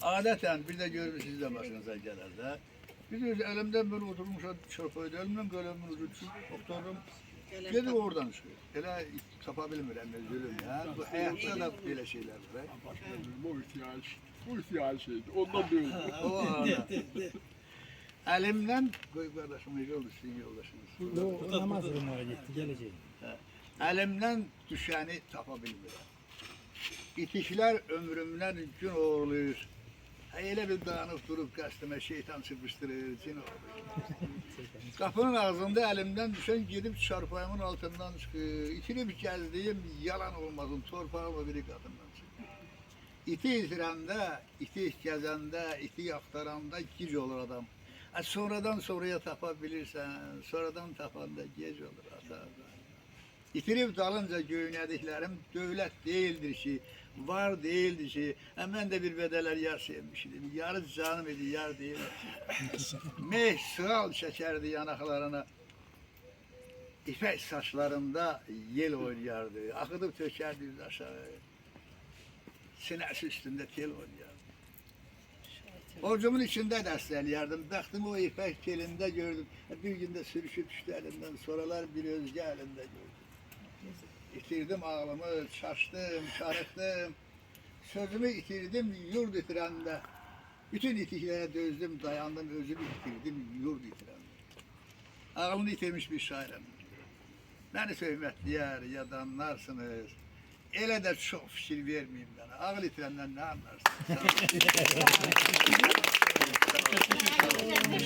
Adeten bir de görmüşsünüz de başınıza gelir de. Biz elimden böyle oturmuşa çırpıydı, elimden kalemin ucu doktorum geri oradan çıkıyor. Hele tapabilmir emri zulüm ya. Bu hayatta da böyle şeyler var. Bu ihtiyaç şeydi. Ondan böyle. O arada. Elimden, kardeşim iyi oldu sizin yoldaşınız. O namaz kılmaya gitti, geleceğim. Elimden düşeni tapabilmirəm. İtiklər ömrümdən gün oğurluyur. Elə bir dağınıq durub qəsdimə şeytan çıkmıştırır, cin oğurluyur. Kapının ağzında əlimdən düşən gedib çarpayımın altından çıxır. İtirib gəzdiyim yalan olmasın, torpağıma biri qadından çıxır. İti itirəndə, iti gəzəndə, iti axtaranda gic olur adam. Sonradan sonraya tapa bilirsən, sonradan tapanda gec olur ata. İtirib dalınca göynədiklərim dövlət deyildir ki, var deyildir ki, mən də bir bədələr yar sevmişdim, yarı canım idi, yar deyildir ki. Meh sığal çəkərdi yanaqlarına, ipək saçlarında yel oynayardı, axıdıb tökərdi yüz aşağı, sinəsi üstündə tel oynayardı. Orcumun içində dəstələyərdim, bəxtimi o ipək telində gördüm, bir gündə sürüşüb düşdü əlimdən, sonralar bir özgə əlində gördüm. İtirdim ağlımı, çaşdım, çarıqdım, sözümü itirdim yurd itirəndə, bütün itiklərə dözdüm, dayandım, özümü itirdim yurd itirəndə. Ağlını itirmiş bir şairəm. Məni hörmətləyər, yadanlarsınız, elə də çox fikir verməyim mənə, ağıl itirəndən nə anlarsınız?